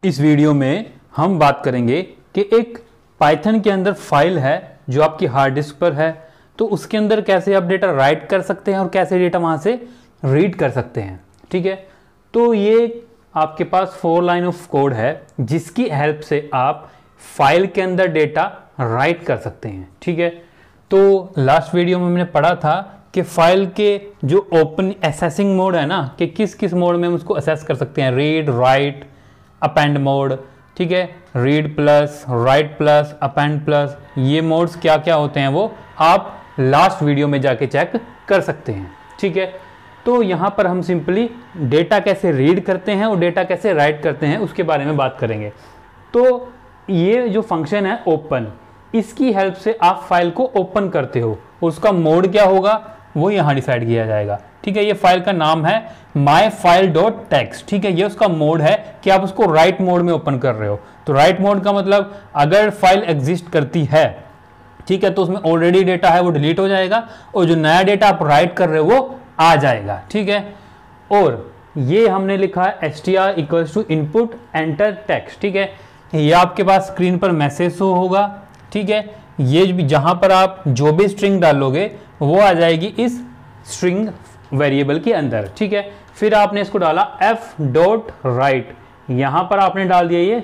इस वीडियो में हम बात करेंगे कि एक पाइथन के अंदर फाइल है जो आपकी हार्ड डिस्क पर है, तो उसके अंदर कैसे आप डेटा राइट कर सकते हैं और कैसे डेटा वहाँ से रीड कर सकते हैं। ठीक है, तो ये आपके पास 4 लाइन ऑफ कोड है जिसकी हेल्प से आप फाइल के अंदर डेटा राइट कर सकते हैं। ठीक है, तो लास्ट वीडियो में हमने पढ़ा था कि फाइल के जो ओपन असेसिंग मोड है ना, कि किस किस मोड में हम उसको असेस कर सकते हैं, रीड, राइट, अपेंड मोड। ठीक है, read plus, right plus, append plus, ये मोड्स क्या क्या होते हैं वो आप लास्ट वीडियो में जाके चेक कर सकते हैं। ठीक है, तो यहाँ पर हम सिंपली डेटा कैसे रीड करते हैं और डेटा कैसे राइट करते हैं उसके बारे में बात करेंगे। तो ये जो फंक्शन है ओपन, इसकी हेल्प से आप फाइल को ओपन करते हो, उसका मोड क्या होगा वो यहाँ डिसाइड किया जाएगा। ठीक है, ये फाइल का नाम है myfile.txt। ठीक है, ये उसका मोड है कि आप उसको राइट मोड में ओपन कर रहे हो। तो राइट मोड का मतलब अगर फाइल एग्जिस्ट करती है, ठीक है, तो उसमें ऑलरेडी डेटा है वो डिलीट हो जाएगा और जो नया डेटा आप राइट कर रहे हो वो आ जाएगा। ठीक है, और ये हमने लिखा है str equals to input enter text. ठीक है, ये आपके पास स्क्रीन पर मैसेज शो होगा। ठीक है, ये भी जहां पर आप जो भी स्ट्रिंग डालोगे वो आ जाएगी इस स्ट्रिंग वेरिएबल के अंदर। ठीक है, फिर आपने इसको डाला f.write, यहां पर आपने डाल दिया ये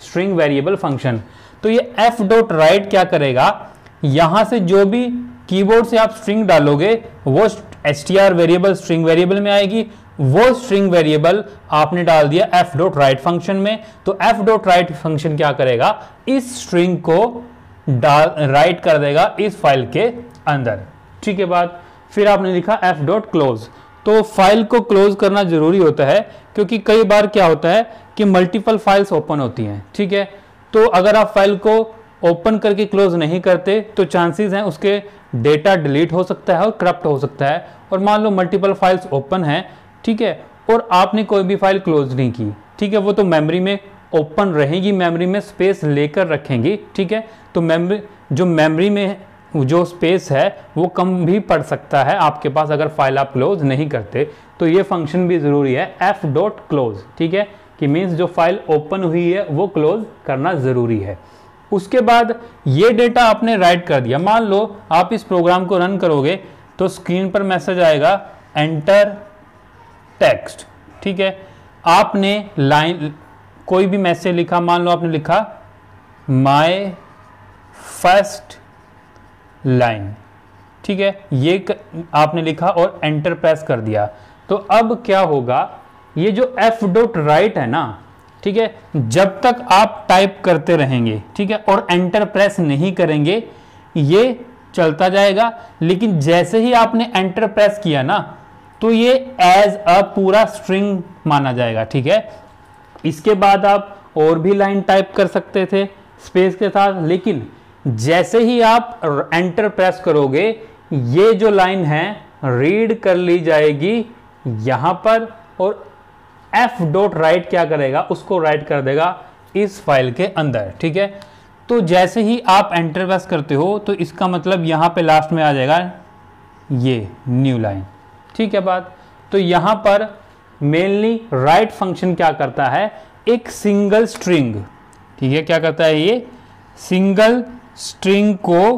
स्ट्रिंग वेरिएबल फंक्शन। तो ये f.write क्या करेगा, यहां से जो भी कीबोर्ड से आप स्ट्रिंग डालोगे वो str वेरिएबल स्ट्रिंग वेरिएबल में आएगी, वो स्ट्रिंग वेरिएबल आपने डाल दिया f.write फंक्शन में। तो f.write फंक्शन क्या करेगा, इस स्ट्रिंग को राइट कर देगा इस फाइल के अंदर। ठीक है, बात फिर आपने लिखा f.close। तो फाइल को क्लोज करना जरूरी होता है क्योंकि कई बार क्या होता है कि मल्टीपल फाइल्स ओपन होती हैं। ठीक है, तो अगर आप फाइल को ओपन करके क्लोज नहीं करते तो चांसेस हैं उसके डेटा डिलीट हो सकता है और करप्ट हो सकता है। और मान लो मल्टीपल फाइल्स ओपन हैं, ठीक है, और आपने कोई भी फाइल क्लोज नहीं की, ठीक है, वो तो मेमोरी में ओपन रहेगी, मेमोरी में स्पेस लेकर रखेंगी। ठीक है, तो मेमोरी में जो स्पेस है वो कम भी पड़ सकता है आपके पास अगर फाइल आप क्लोज नहीं करते। तो ये फंक्शन भी ज़रूरी है f.close। ठीक है, कि मीन्स जो फाइल ओपन हुई है वो क्लोज करना ज़रूरी है। उसके बाद ये डेटा आपने राइट कर दिया, मान लो आप इस प्रोग्राम को रन करोगे तो स्क्रीन पर मैसेज आएगा एंटर टेक्स्ट। ठीक है, आपने लाइन कोई भी मैसेज लिखा, मान लो आपने लिखा माय फर्स्ट लाइन। ठीक है, ये आपने लिखा और एंटर प्रेस कर दिया। तो अब क्या होगा, ये जो f.write है ना, ठीक है, जब तक आप टाइप करते रहेंगे, ठीक है, और एंटर प्रेस नहीं करेंगे ये चलता जाएगा। लेकिन जैसे ही आपने एंटर प्रेस किया ना तो ये एज अ पूरा स्ट्रिंग माना जाएगा। ठीक है, इसके बाद आप और भी लाइन टाइप कर सकते थे स्पेस के साथ, लेकिन जैसे ही आप एंटर प्रेस करोगे ये जो लाइन है रीड कर ली जाएगी यहां पर, और f.write क्या करेगा, उसको राइट कर देगा इस फाइल के अंदर। ठीक है, तो जैसे ही आप एंटर प्रेस करते हो तो इसका मतलब यहां पे लास्ट में आ जाएगा ये न्यू लाइन। ठीक है बात, तो यहां पर मेनली राइट फंक्शन क्या करता है, एक सिंगल स्ट्रिंग, ठीक है, क्या करता है, ये सिंगल स्ट्रिंग को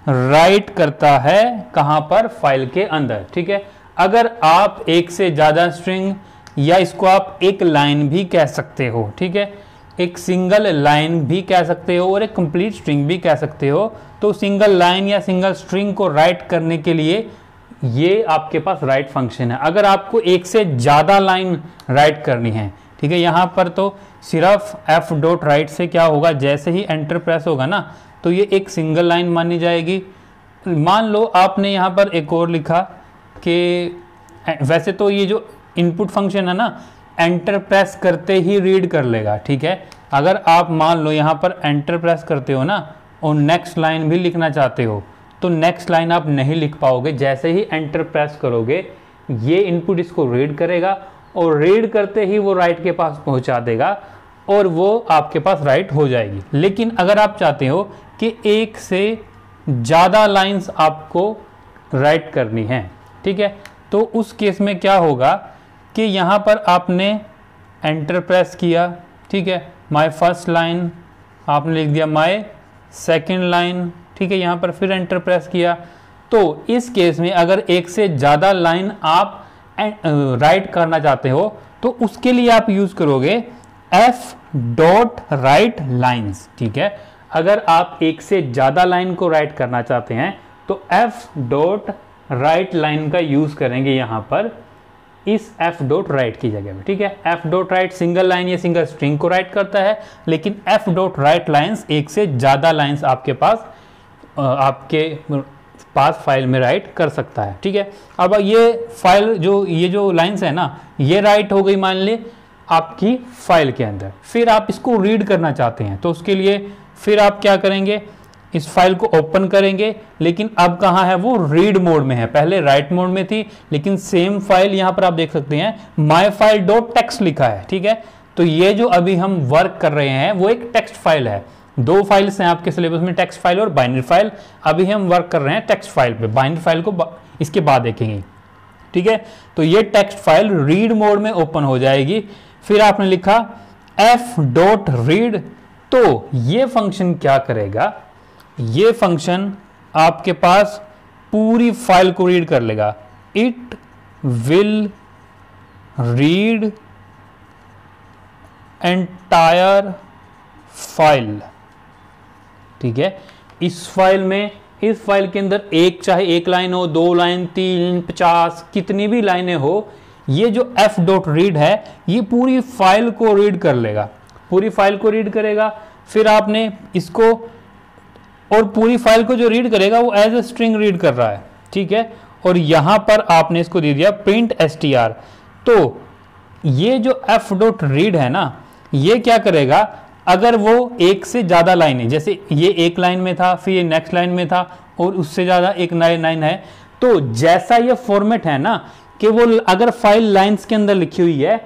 राइट करता है कहां पर, फाइल के अंदर। ठीक है, अगर आप एक से ज्यादा स्ट्रिंग या इसको आप एक लाइन भी कह सकते हो, ठीक है, एक सिंगल लाइन भी कह सकते हो और एक कंप्लीट स्ट्रिंग भी कह सकते हो। तो सिंगल लाइन या सिंगल स्ट्रिंग को राइट करने के लिए ये आपके पास राइट फंक्शन है। अगर आपको एक से ज्यादा लाइन राइट करनी है, ठीक है, यहां पर तो सिर्फ f.write से क्या होगा, जैसे ही एंटर प्रेस होगा ना तो ये एक सिंगल लाइन मानी जाएगी। मान लो आपने यहाँ पर एक और लिखा कि वैसे तो ये जो इनपुट फंक्शन है ना एंटर प्रेस करते ही रीड कर लेगा। ठीक है, अगर आप मान लो यहाँ पर एंटर प्रेस करते हो ना और नेक्स्ट लाइन भी लिखना चाहते हो तो नेक्स्ट लाइन आप नहीं लिख पाओगे। जैसे ही एंटर प्रेस करोगे ये इनपुट इसको रीड करेगा और रीड करते ही वो राइट के पास पहुंचा देगा और वो आपके पास राइट हो जाएगी। लेकिन अगर आप चाहते हो कि एक से ज़्यादा लाइंस आपको राइट करनी है, ठीक है, तो उस केस में क्या होगा कि यहाँ पर आपने एंटर प्रेस किया ठीक है, माय फर्स्ट लाइन आपने लिख दिया, माय सेकेंड लाइन, ठीक है, यहाँ पर फिर एंटर प्रेस किया। तो इस केस में अगर एक से ज़्यादा लाइन आप राइट करना चाहते हो तो उसके लिए आप यूज करोगे एफ डॉट राइट लाइन्स, ठीक है। अगर आप एक से ज़्यादा लाइन को राइट करना चाहते हैं तो एफ डॉट राइट लाइन का यूज करेंगे यहाँ पर इस एफ डॉट राइट की जगह में, ठीक है। F dot right single line या सिंगल स्ट्रिंग को राइट करता है, लेकिन एफ डॉट राइट लाइन्स एक से ज़्यादा लाइन्स आपके पास फाइल में राइट कर सकता है, ठीक है। अब ये फाइल ये जो लाइन्स है ना, ये राइट हो गई मान ले आपकी फाइल के अंदर। फिर आप इसको रीड करना चाहते हैं तो उसके लिए फिर आप क्या करेंगे, इस फाइल को ओपन करेंगे, लेकिन अब कहाँ है वो, रीड मोड में है। पहले राइट मोड में थी, लेकिन सेम फाइल यहाँ पर आप देख सकते हैं माई फाइल डॉट टेक्स्ट लिखा है, ठीक है। तो ये जो अभी हम वर्क कर रहे हैं वो एक टेक्स्ट फाइल है। दो फाइल्स हैं आपके सिलेबस में, टेक्स्ट फाइल और बाइनरी फाइल। अभी हम वर्क कर रहे हैं टेक्स्ट फाइल पे, बाइनरी फाइल को इसके बाद देखेंगे, ठीक है। तो ये टेक्स्ट फाइल रीड मोड में ओपन हो जाएगी। फिर आपने लिखा एफ डॉट रीड, तो ये फंक्शन क्या करेगा, ये फंक्शन आपके पास पूरी फाइल को रीड कर लेगा। It will read entire file, ठीक है। इस फाइल के अंदर चाहे एक लाइन हो, 2 लाइन, 3, 50, कितनी भी लाइनें हो, ये जो एफ डॉट रीड है ये पूरी फाइल को रीड कर लेगा, पूरी फाइल को रीड करेगा। फिर आपने इसको, और पूरी फाइल को जो रीड करेगा वो एज ए स्ट्रिंग रीड कर रहा है, ठीक है। और यहां पर आपने इसको दे दिया प्रिंट str। तो ये जो एफ डॉट रीड है ना, ये क्या करेगा, अगर वो एक से ज़्यादा लाइन है, जैसे ये एक लाइन में था, फिर ये नेक्स्ट लाइन में था, और उससे ज़्यादा एक नई लाइन है, तो जैसा ये फॉर्मेट है ना कि वो अगर फाइल लाइंस के अंदर लिखी हुई है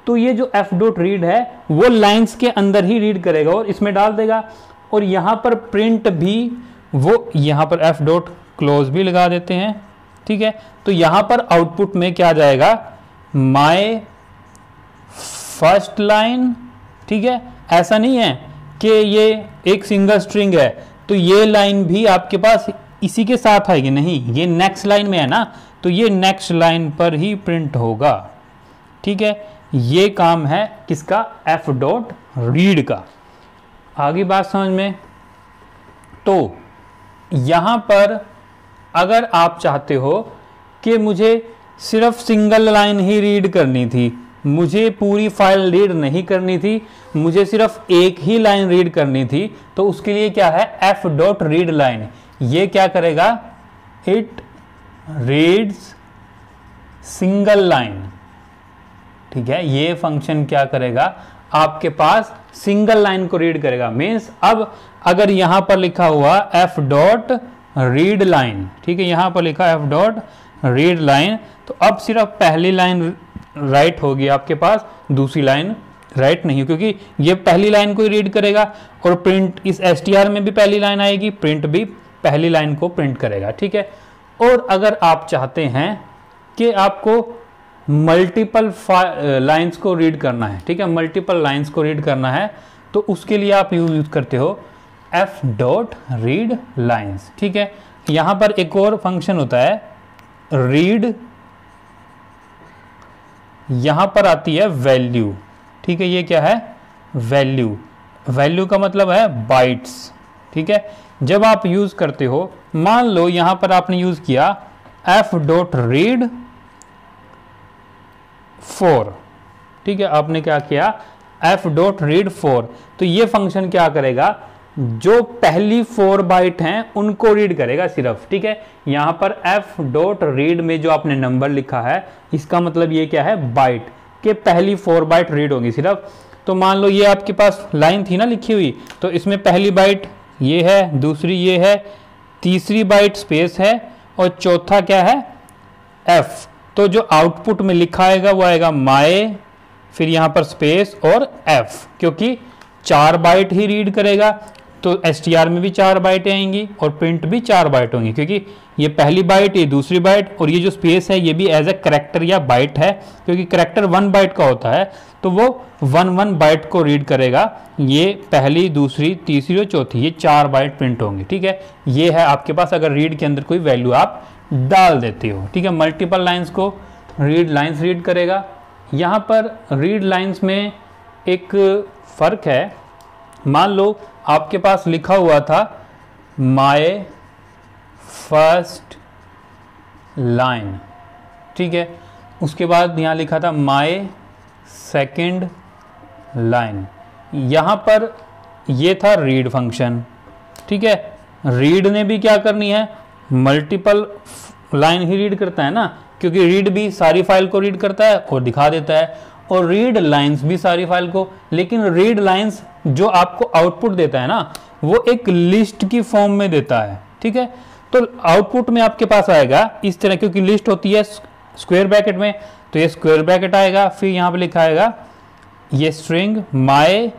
तो ये जो एफ डॉट रीड है वो लाइंस के अंदर ही रीड करेगा और इसमें डाल देगा। और यहाँ पर प्रिंट भी वो, यहाँ पर एफ डॉट क्लोज भी लगा देते हैं, ठीक है। तो यहाँ पर आउटपुट में क्या जाएगा, माय फर्स्ट लाइन, ठीक है। ऐसा नहीं है कि ये एक सिंगल स्ट्रिंग है तो ये लाइन भी आपके पास इसी के साथ आएगी, नहीं, ये नेक्स्ट लाइन में है ना, तो ये नेक्स्ट लाइन पर ही प्रिंट होगा, ठीक है। ये काम है किसका, एफ डॉट रीड का। आगे बात समझ में। तो यहां पर अगर आप चाहते हो कि मुझे सिर्फ सिंगल लाइन ही रीड करनी थी, मुझे पूरी फाइल रीड नहीं करनी थी, मुझे सिर्फ एक ही लाइन रीड करनी थी, तो उसके लिए क्या है, एफ डॉट रीड लाइन। ये क्या करेगा, इट रीड्स सिंगल लाइन, ठीक है। ये फंक्शन क्या करेगा, आपके पास सिंगल लाइन को रीड करेगा। मीन्स अब अगर यहां पर लिखा हुआ एफ डॉट रीड लाइन, ठीक है, यहां पर लिखा एफ डॉट रीड लाइन, तो अब सिर्फ पहली लाइन राइट होगी आपके पास, दूसरी लाइन राइट नहीं, क्योंकि ये पहली लाइन को ही रीड करेगा। और प्रिंट इस str में भी पहली लाइन आएगी, प्रिंट भी पहली लाइन को प्रिंट करेगा, ठीक है। और अगर आप चाहते हैं कि आपको मल्टीपल लाइंस को रीड करना है, ठीक है, मल्टीपल लाइंस को रीड करना है, तो उसके लिए आप यूज करते हो एफ डॉट रीड लाइन्स, ठीक है। यहां पर एक और फंक्शन होता है रीड, यहां पर आती है वैल्यू, ठीक है। ये क्या है, वैल्यू, वैल्यू का मतलब है बाइट्स, ठीक है। जब आप यूज करते हो, मान लो यहां पर आपने यूज किया एफ डॉट रीड 4, ठीक है, आपने क्या किया, एफ डॉट रीड 4, तो ये फंक्शन क्या करेगा, जो पहली 4 बाइट हैं उनको रीड करेगा सिर्फ, ठीक है। यहां पर एफ डॉट रीड में जो आपने नंबर लिखा है, इसका मतलब ये क्या है, बाइट, के पहली 4 बाइट रीड होगी सिर्फ। तो मान लो ये आपके पास लाइन थी ना लिखी हुई, तो इसमें पहली बाइट ये है, दूसरी ये है, तीसरी बाइट स्पेस है, और चौथा क्या है, एफ। तो जो आउटपुट में लिखा आएगा वो आएगा माय, फिर यहां पर स्पेस और एफ, क्योंकि 4 बाइट ही रीड करेगा, तो str में भी 4 बाइटें आएंगी और प्रिंट भी 4 बाइट होंगी, क्योंकि ये पहली बाइट, ये दूसरी बाइट, और ये जो स्पेस है ये भी एज ए करैक्टर या बाइट है, क्योंकि करैक्टर 1 बाइट का होता है, तो वो 1 बाइट को रीड करेगा। ये पहली, दूसरी, तीसरी और चौथी, ये 4 बाइट प्रिंट होंगी। ठीक है, ये है आपके पास अगर रीड के अंदर कोई वैल्यू आप डाल देते हो। ठीक है, मल्टीपल लाइंस को रीड लाइंस रीड करेगा। यहाँ पर रीड लाइंस में एक फ़र्क है। मान लो आपके पास लिखा हुआ था माय फर्स्ट लाइन, ठीक है, उसके बाद यहाँ लिखा था माय सेकंड लाइन। यहाँ पर ये था रीड फंक्शन। ठीक है, रीड ने भी क्या करनी है, मल्टीपल लाइन ही रीड करता है ना, क्योंकि रीड भी सारी फाइल को रीड करता है और दिखा देता है, और रीड लाइंस भी सारी फाइल को। लेकिन रीड लाइंस जो आपको आउटपुट देता है ना, वो एक लिस्ट की फॉर्म में देता है। ठीक है, तो आउटपुट में आपके पास आएगा इस तरह, क्योंकि लिस्ट होती है स्क्वायर ब्रैकेट में, तो ये स्क्वायर ब्रैकेट आएगा, फिर यहाँ पे लिखा आएगा ये स्ट्रिंग माय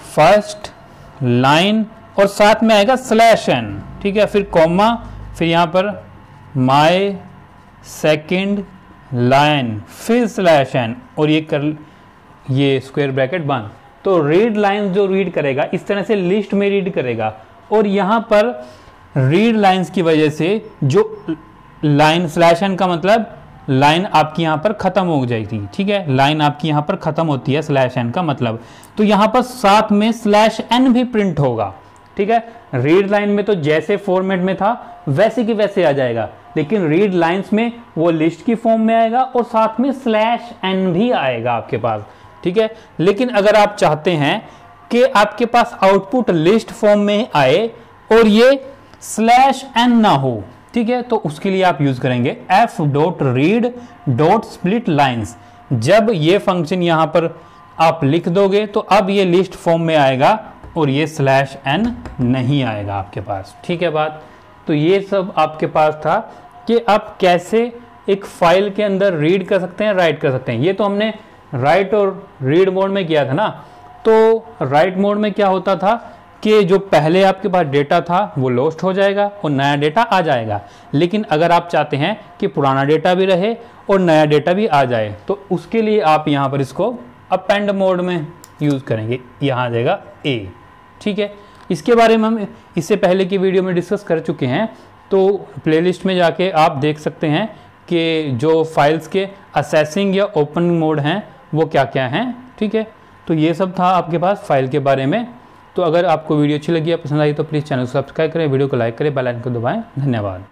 फर्स्ट लाइन, और साथ में आएगा /n। ठीक है, फिर कॉमा, फिर यहाँ पर माय सेकंड लाइन, फिर /n, और ये स्क्वायर ब्रैकेट बंद। तो रीड लाइन जो रीड करेगा इस तरह से लिस्ट में रीड करेगा, और यहाँ पर रीड लाइंस की वजह से जो लाइन /n का मतलब लाइन आपकी यहाँ पर खत्म हो जाएगी। ठीक है, लाइन आपकी यहाँ पर खत्म होती है /n का मतलब, तो यहाँ पर साथ में /n भी प्रिंट होगा। ठीक है, रीड लाइन में तो जैसे फॉर्मेट में था वैसे की वैसे आ जाएगा, लेकिन रीड लाइंस में वो लिस्ट की फॉर्म में आएगा और साथ में /n भी आएगा आपके पास। ठीक है, लेकिन अगर आप चाहते हैं कि आपके पास आउटपुट लिस्ट फॉर्म में आए और ये /n ना हो, ठीक है, तो उसके लिए आप यूज करेंगे f.read.splitlines। जब ये फंक्शन यहां पर आप लिख दोगे तो अब ये लिस्ट फॉर्म में आएगा और ये /n नहीं आएगा आपके पास। ठीक है बात, तो ये सब आपके पास था कि आप कैसे एक फाइल के अंदर रीड कर सकते हैं, राइट कर सकते हैं। ये तो हमने राइट और रीड मोड में किया था ना। तो राइट मोड में क्या होता था कि जो पहले आपके पास डेटा था वो लॉस्ट हो जाएगा और नया डेटा आ जाएगा। लेकिन अगर आप चाहते हैं कि पुराना डेटा भी रहे और नया डेटा भी आ जाए, तो उसके लिए आप यहाँ पर इसको अपेंड मोड में यूज़ करेंगे। यहाँ आ जाएगा A। ठीक है, इसके बारे में हम इससे पहले की वीडियो में डिस्कस कर चुके हैं, तो प्लेलिस्ट में जाके आप देख सकते हैं कि जो फाइल्स के असेसिंग या ओपन मोड हैं वो क्या क्या हैं। ठीक है, तो ये सब था आपके पास फाइल के बारे में। तो अगर आपको वीडियो अच्छी लगी या पसंद आई तो प्लीज़ चैनल को सब्सक्राइब करें, वीडियो को लाइक करें, बेल आइकन को दबाएं। धन्यवाद।